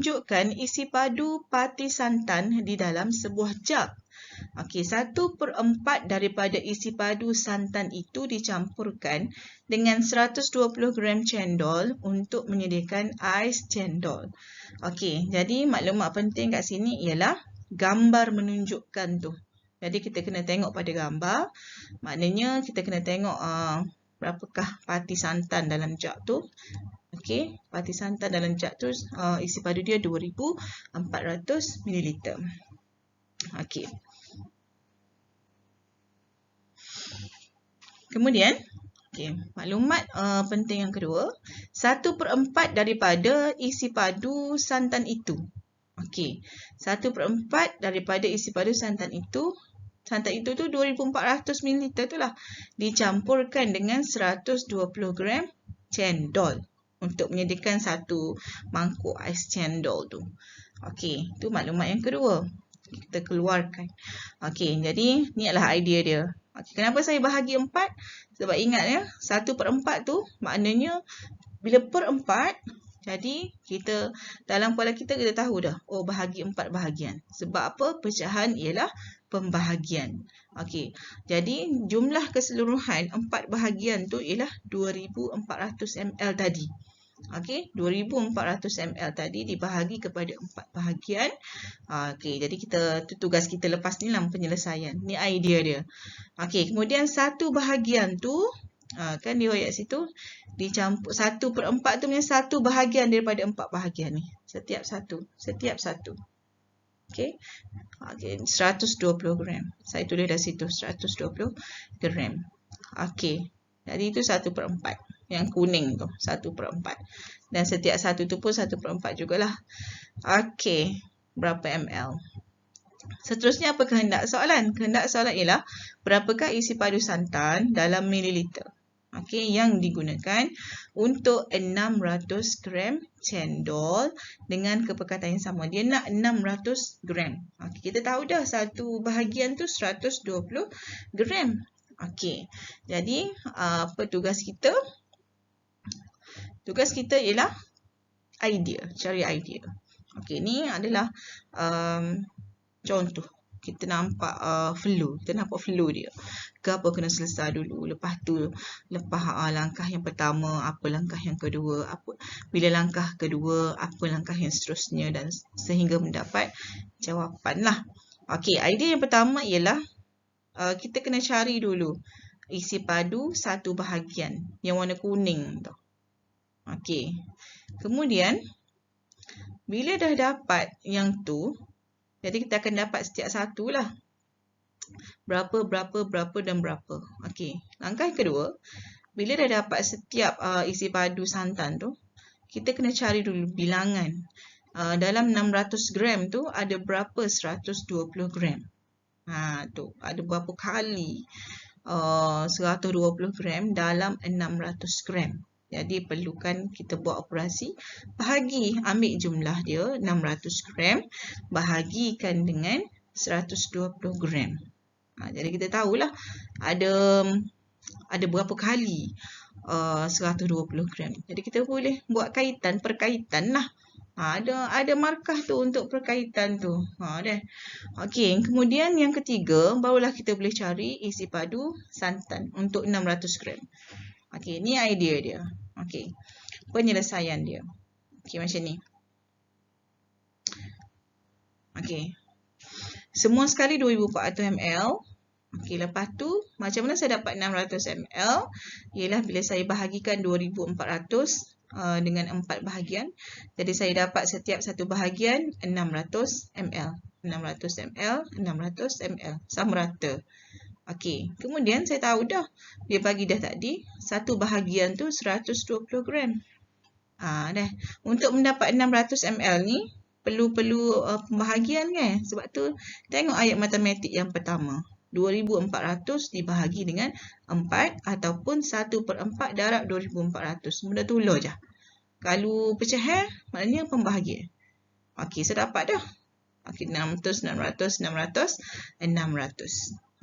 menunjukkan isi padu parti santan di dalam sebuah jug. Okey, 1/4 daripada isi padu santan itu dicampurkan dengan 120 gram cendol untuk menyediakan ais cendol. Okey, jadi maklumat penting kat sini ialah gambar menunjukkan tu. Jadi kita kena tengok pada gambar. Maknanya kita kena tengok berapakah parti santan dalam jug tu. Okey, parti santan dalam jug tu isi padu dia 2400 ml. Okey. Kemudian, maklumat penting yang kedua, 1/4 daripada isi padu santan itu. Okey, 1/4 daripada isi padu santan itu tu 2400 ml tu lah, dicampurkan dengan 120 gram cendol untuk menyediakan satu mangkuk ais cendol tu. Okey, tu maklumat yang kedua. Kita keluarkan. Okey, jadi ni adalah idea dia. Okay, kenapa saya bahagi 4? Sebab ingat ya, 1/4 tu maknanya bila per 4, jadi kita dalam kepala kita tahu dah, oh bahagi 4 bahagian. Sebab apa? Pecahan ialah pembahagian. Okey, jadi jumlah keseluruhan 4 bahagian tu ialah 2400 ml tadi. Okey, 2400 ml tadi dibahagi kepada 4 bahagian. Okey, jadi tugas kita lepas ni lah penyelesaian. Ni idea dia. Okey, kemudian satu bahagian tu kan dia ayat situ dicampur 1/4 tu punya satu bahagian daripada 4 bahagian ni. Setiap satu. Okey. 120 gram. Saya tulis dah situ 120 gram. Okey. Jadi itu 1/4. Yang kuning tu 1/4. Dan setiap satu tu pun 1/4 jugalah. Okey. Berapa ml? Seterusnya apa kehendak soalan? Kehendak soalan ialah berapakah isi padu santan dalam mililiter? Okey, yang digunakan untuk 600 gram cendol dengan kepekatan yang sama. Dia nak 600 gram. Okey, kita tahu dah satu bahagian tu 120 gram. Okey. Jadi, apa tugas kita? Tugas kita ialah idea, cari idea. Okey, ni adalah contoh. Kita nampak flow. Kita nampak flow dia. Ke apa kena selesai dulu. Lepas tu, langkah yang pertama, apa langkah yang kedua, bila langkah kedua, apa langkah yang seterusnya dan sehingga mendapat jawapan lah. Okey, idea yang pertama ialah kita kena cari dulu isi padu satu bahagian yang warna kuning tu. Okey. Kemudian, bila dah dapat yang tu, jadi kita akan dapat setiap satu lah. Berapa dan berapa. Okey. Langkah yang kedua, bila dah dapat setiap isi padu santan tu, kita kena cari dulu bilangan. Dalam 600 gram tu ada berapa 120 gram. Tu. Ada berapa kali 120 gram dalam 600 gram. Jadi perlukan kita buat operasi bahagi, ambil jumlah dia 600 gram bahagikan dengan 120 gram. Jadi kita tahulah ada berapa kali 120 gram. Jadi kita boleh buat perkaitan lah. Ada markah tu untuk perkaitan tu. Dah. Okey, kemudian yang ketiga barulah kita boleh cari isi padu santan untuk 600 gram. Okey, ni idea dia. Okey. Penyelesaian dia. Okey, macam ni. Okey. Semua sekali 2400 ml. Okey, lepas tu macam mana saya dapat 600 ml? Ialah bila saya bahagikan 2400 dengan 4 bahagian. Jadi saya dapat setiap satu bahagian 600 ml. 600 ml, 600 ml. Sama rata. Okey, kemudian saya tahu dah. Dia bagi dah tadi, satu bahagian tu 120 gram. Dah. Untuk mendapat 600 ml ni, perlu pembahagian kan? Sebab tu, tengok ayat matematik yang pertama. 2400 dibahagi dengan 4 ataupun 1/4 darab 2400. Mudah tolong je. Kalau pecahan, maknanya pembahagian. Okey, saya dapat dah. Okey, 600.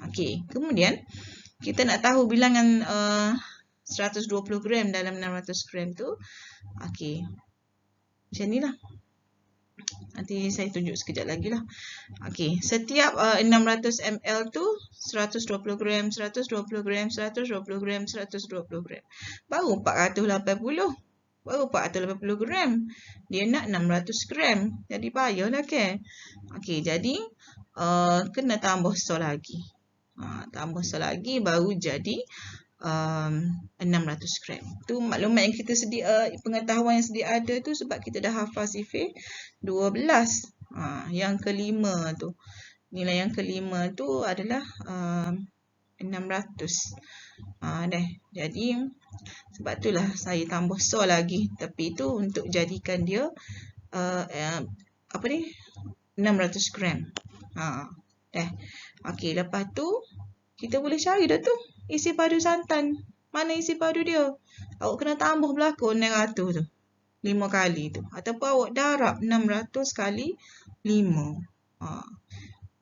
Okey, kemudian kita nak tahu bilangan 120 gram dalam 600 gram tu. Okey, macam ni lah. Nanti saya tunjuk sekejap lagi lah. Okey, setiap 600 ml tu 120 gram, 120 gram, 120 gram, 120 gram. Baru 480. Baru 480 gram. Dia nak 600 gram. Jadi payahlah kan. Okey, jadi kena tambah so lagi. Tambah so lagi baru jadi 600 gram. Tu maklumat yang kita sedia, pengetahuan yang sedia ada tu sebab kita dah hafal sifir 12. Yang kelima tu. Nilai yang kelima tu adalah 600. Dah. Jadi sebab itulah saya tambah so lagi. Tapi tu untuk jadikan dia 600 gram. Dah. Okey, lepas tu kita boleh cari dah tu isi padu santan. Mana isi padu dia? Awak kena tambah belakang 600 tu. 5 kali tu. Ataupun awak darab 600 kali 5.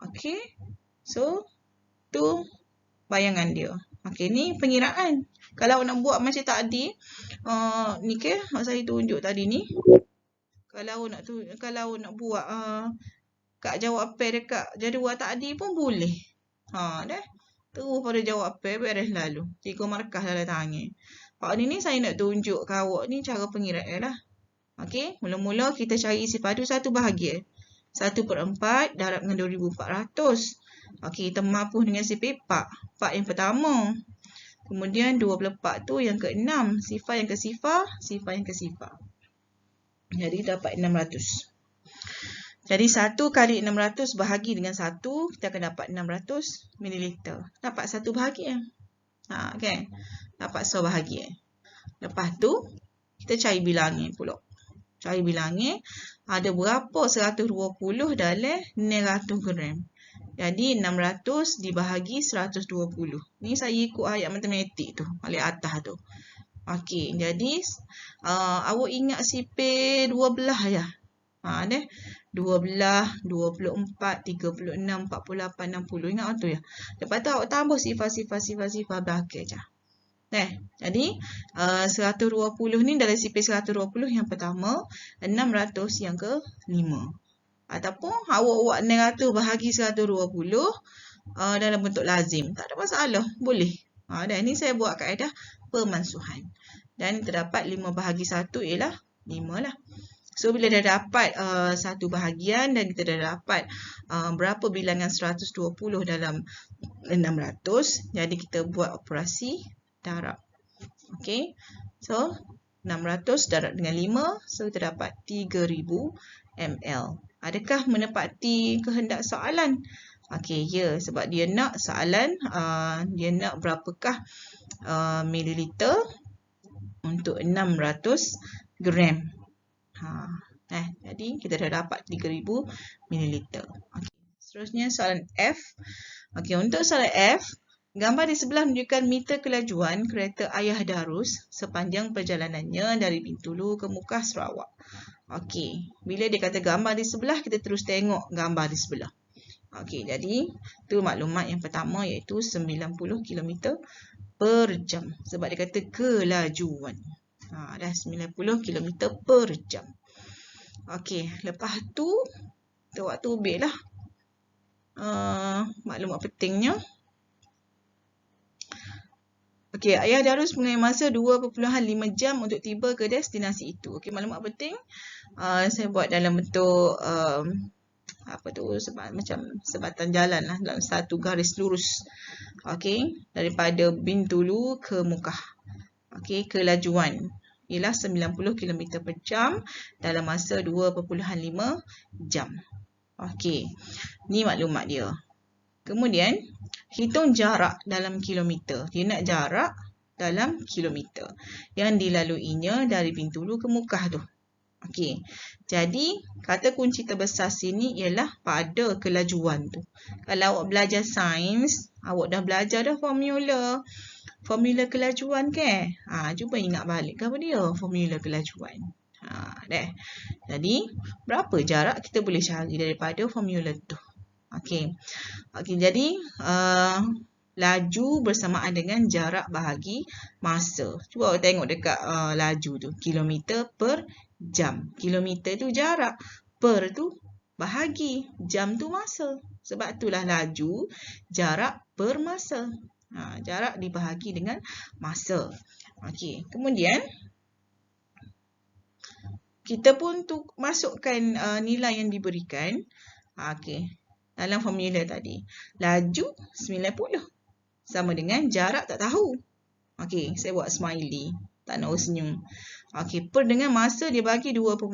Okey. So, tu bayangan dia. Okey, ni pengiraan. Kalau awak nak buat macam tadi, ni ke saya tunjuk tadi ni. Kalau awak nak buat kat jawapan dekat jadual tadi pun boleh. Dah. Terus pada jawapan beres lalu. Cikgu markah dalam tangan. Pak ni saya nak tunjuk ke awak ni cara pengiraan lah. Okey, mula-mula kita cari isi padu satu bahagian. 1/4 darab dengan 2400. Okey, kita mampu dengan sifar 4 yang pertama. Kemudian 24 tu yang ke-6. Sifar yang ke sifar, sifar yang ke sifar. Jadi dapat 600. Jadi 1 kali 600 bahagi dengan 1, kita akan dapat 600 ml. Dapat 1 bahagian. Kan? Dapat 1 bahagian. Lepas tu, kita cari bilangnya pula. Cari bilangnya, ada berapa 120 dalam 600 gram. Jadi 600 dibahagi 120. Ni saya ikut ayat matematik tu, paling atas tu. Okey, jadi awak ingat sifar 12 ya. Dah. 12, 24, 36, 48, 60. Ingat tu ya. Lepas tu awak tambah sifar belakang je. Jadi 120 ni dalam sifar 120 yang pertama, 600 yang ke-5. Ataupun awak buat 600 bahagi 120 dalam bentuk lazim. Tak ada masalah. Boleh. Dan ni saya buat kaedah pemansuhan. Dan terdapat 5 bahagi 1 ialah 5 lah. So, bila dah dapat satu bahagian dan kita dah dapat berapa bilangan 120 dalam 600, jadi kita buat operasi darab. Okey. So, 600 darab dengan 5, so kita dapat 3000 ml. Adakah menepati kehendak soalan? Okey, ya, sebab dia nak soalan, dia nak berapakah mililiter untuk 600 gram. Jadi kita dah dapat 3000 ml. Okey. Seterusnya soalan F. Okey, untuk soalan F, gambar di sebelah menunjukkan meter kelajuan kereta Ayah Darus sepanjang perjalanannya dari Bintulu ke Mukah Sarawak. Okey, bila dia kata gambar di sebelah, kita terus tengok gambar di sebelah. Okey, jadi tu maklumat yang pertama iaitu 90 km per jam. Sebab dia kata kelajuan. Dah 90 km per jam. Okey, lepas tu kita waktu ubik lah. Maklumat pentingnya. Okey, Ayah Darus mengenai masa 2.5 jam untuk tiba ke destinasi itu. Okey, maklumat penting. Saya buat dalam bentuk macam sebatan jalan lah, dalam satu garis lurus. Okey, daripada Bintulu ke Mukah. Okey, kelajuan ialah 90 km per jam dalam masa 2.5 jam. Okey, ni maklumat dia. Kemudian, hitung jarak dalam kilometer. Dia nak jarak dalam kilometer yang dilaluinya dari Bintulu ke Mukah tu. Okey, jadi kata kunci terbesar sini ialah pada kelajuan tu. Kalau awak belajar sains, awak dah belajar dah formula kelajuan ke? Cuba ingat balik apa dia formula kelajuan. Dah. Jadi, berapa jarak kita boleh cari daripada formula tu? Okey. Okey, jadi laju bersamaan dengan jarak bahagi masa. Cuba awak tengok dekat laju tu, kilometer per jam. Kilometer tu jarak, per tu bahagi. Jam tu masa. Sebab itulah laju jarak per masa. Jarak dibahagi dengan masa. Okey, kemudian kita pun tu masukkan nilai yang diberikan. Okey, dalam formula tadi. Laju 90 sama dengan jarak tak tahu. Okey, saya buat smiley. Tak nak senyum. Okey, per dengan masa dia bagi 2.5.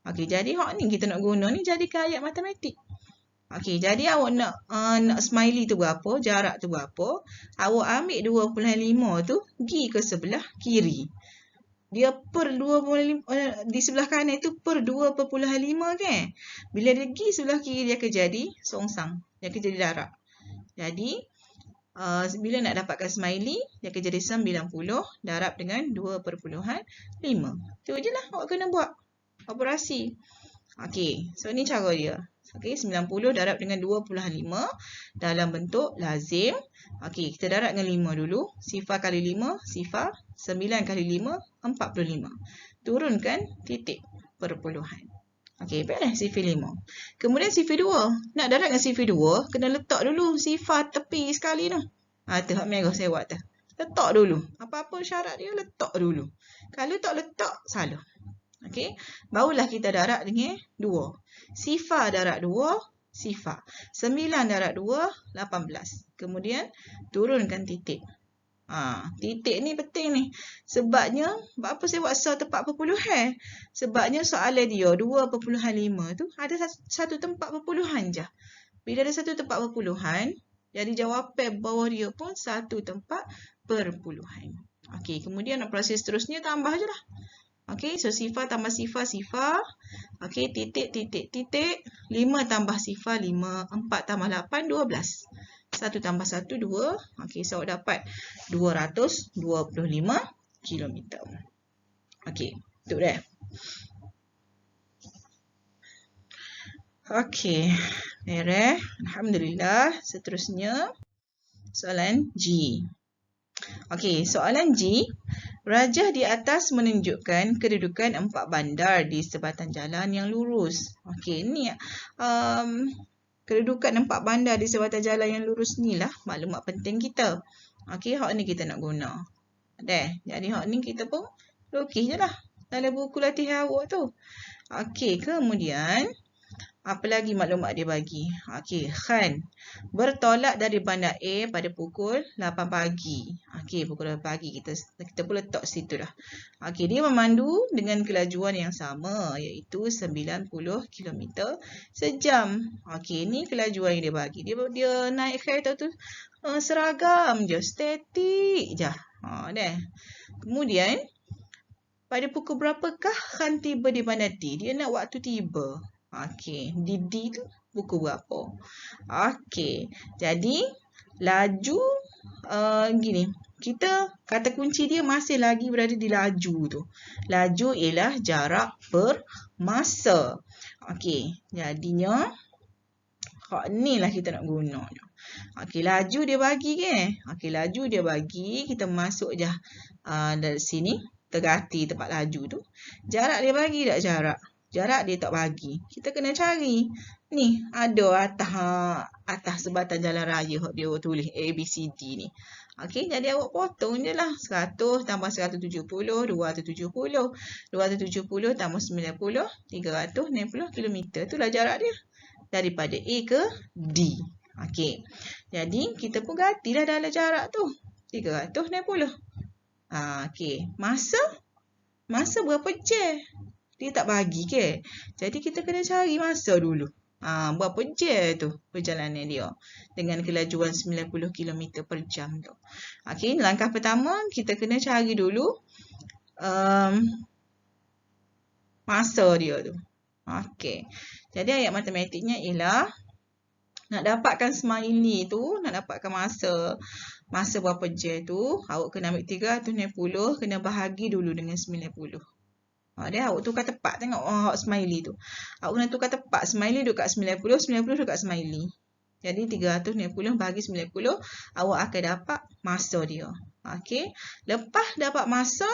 Okey, jadi hak ni kita nak guna ni jadikan ayat matematik. Okey, jadi awak nak smiley tu berapa, jarak tu berapa, awak ambil 2.5 tu pergi ke sebelah kiri. Dia per 2.5 di sebelah kanan tu per 2.5 kan. Bila dia pergi sebelah kiri dia akan jadi songsang. Dia akan jadi darab. Jadi bila nak dapatkan smiley, dia akan jadi 90 darab dengan 2.5. Tu je lah awak kena buat operasi. Okey, so ni cara dia. Okey, 90 darab dengan 2.5 dalam bentuk lazim. Okey, kita darab dengan 5 dulu. Sifar kali 5, sifar. 9 kali 5, 45. Turunkan titik perpuluhan. Okey, baiklah sifar 5. Kemudian sifar 2. Nak darab dengan sifar 2, kena letak dulu sifar tepi sekali tu. Tu hak merah saya buat tu. Letak dulu. Apa-apa syarat dia, letak dulu. Kalau tak letak, salah. Okey, barulah kita darab dengan 2. Sifar darab 2, sifar. 9 darab 2, 18. Kemudian, turunkan titik. Titik ni penting ni. Sebabnya, apa saya buat sel tepat perpuluhan? Sebabnya soalan dia 2.5 tu ada satu tempat perpuluhan je. Bila ada satu tempat perpuluhan, jadi jawapan bawah dia pun satu tempat perpuluhan. Okey, kemudian proses seterusnya tambah je lah. Okey, so sifar tambah sifar, sifar. Okey, titik, titik, titik. 5 tambah sifar, 5. 4 tambah 8, 12. 1 tambah 1, 2. Okey, so dapat 225 km. Okey, tu dah. Okey, beres. Alhamdulillah. Seterusnya, soalan G. Okey, soalan G. Rajah di atas menunjukkan kedudukan 4 bandar di sebatan jalan yang lurus. Okey, ni kedudukan 4 bandar di sebatan jalan yang lurus ni lah maklumat penting kita. Okey, hak ni kita nak guna. Jadi hak ni kita pun lukis je lah dalam buku latihan awak tu. Okey, kemudian apa lagi maklumat dia bagi? Okey, Khan bertolak dari bandar A pada pukul 8 pagi. Okey, pukul 8 pagi kita pun letak situ dah. Okey, dia memandu dengan kelajuan yang sama iaitu 90 km sejam. Okey, ni kelajuan yang dia bagi. Dia naik kereta tu seragam je, statik je. Dah. Kemudian pada pukul berapakah Khan tiba di bandar D? Dia nak waktu tiba. Okey, D tu pukul berapa? Okey, jadi laju gini. Kita kata kunci dia masih lagi berada di laju tu. Laju ialah jarak per masa. Okey, jadinya hak ni lah kita nak guna. Okey, laju dia bagi ke? Okey, laju dia bagi, kita masuk je dari sini, tergati tempat laju tu. Jarak dia bagi tak jarak? Jarak dia tak bagi. Kita kena cari. Ni ada atas sebatan jalan raya dia tulis A, B, C, D ni. Okey, jadi awak potong je lah. 100 tambah 170, 270. 270 tambah 90, 360 km. Itulah jarak dia. Daripada A ke D. Okey, jadi kita pun gantilah dalam jarak tu. 360. Okey, masa berapa jam? Dia tak bagi ke? Jadi kita kena cari masa dulu. Berapa jam tu perjalanan dia dengan kelajuan 90 km per jam tu. Okey, langkah pertama kita kena cari dulu masa dia tu. Okey. Jadi ayat matematiknya ialah nak dapatkan smiley tu, nak dapatkan masa berapa jam tu, awak kena ambil 360, kena bahagi dulu dengan 90. Dia awak tukar tepat. Tengok smiley tu. Awak kena tukar tepat. Smiley duduk kat 90. 90 duduk kat smiley. Jadi 360 bagi 90. Awak akan dapat masa dia. Okey. Lepas dapat masa.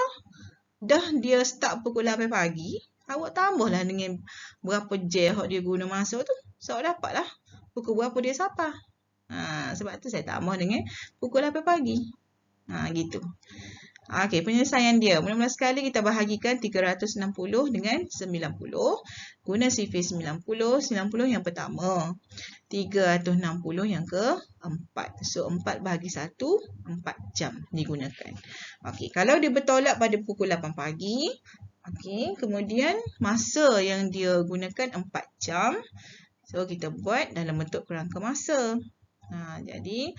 Dah dia start pukul 8 pagi. Awak tambahlah dengan berapa je hak dia guna masa tu. So, awak dapatlah pukul berapa dia sapa. Sebab tu saya tambah dengan pukul 8 pagi. Gitu. Okey, penyelesaian dia. Mula-mula sekali kita bahagikan 360 dengan 90. Guna sifir 90. 90 yang pertama. 360 yang keempat. So, 4 bahagi 1, 4 jam digunakan. Okey, kalau dia bertolak pada pukul 8 pagi, okey, kemudian masa yang dia gunakan 4 jam. So, kita buat dalam bentuk kerangka masa. Jadi,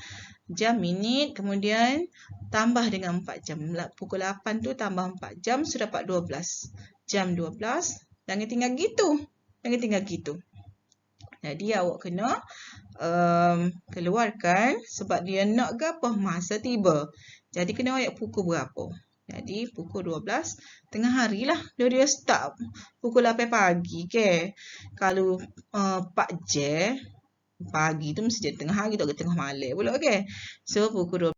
jam, minit, kemudian tambah dengan 4 jam. Pukul 8 tu tambah 4 jam, sudah dapat 12. Jam 12. Jangan tinggal gitu. Jangan tinggal gitu. Jadi, awak kena keluarkan sebab dia nak ke apa? Masa tiba. Jadi, kena ayat pukul berapa? Jadi, pukul 12 tengah hari lah. Dia start pukul 8 pagi. Okay? Kalau 4 je, pagi tu mesti jadi tengah hari, tak ke tengah malam pula. Okay? So, pukul 12.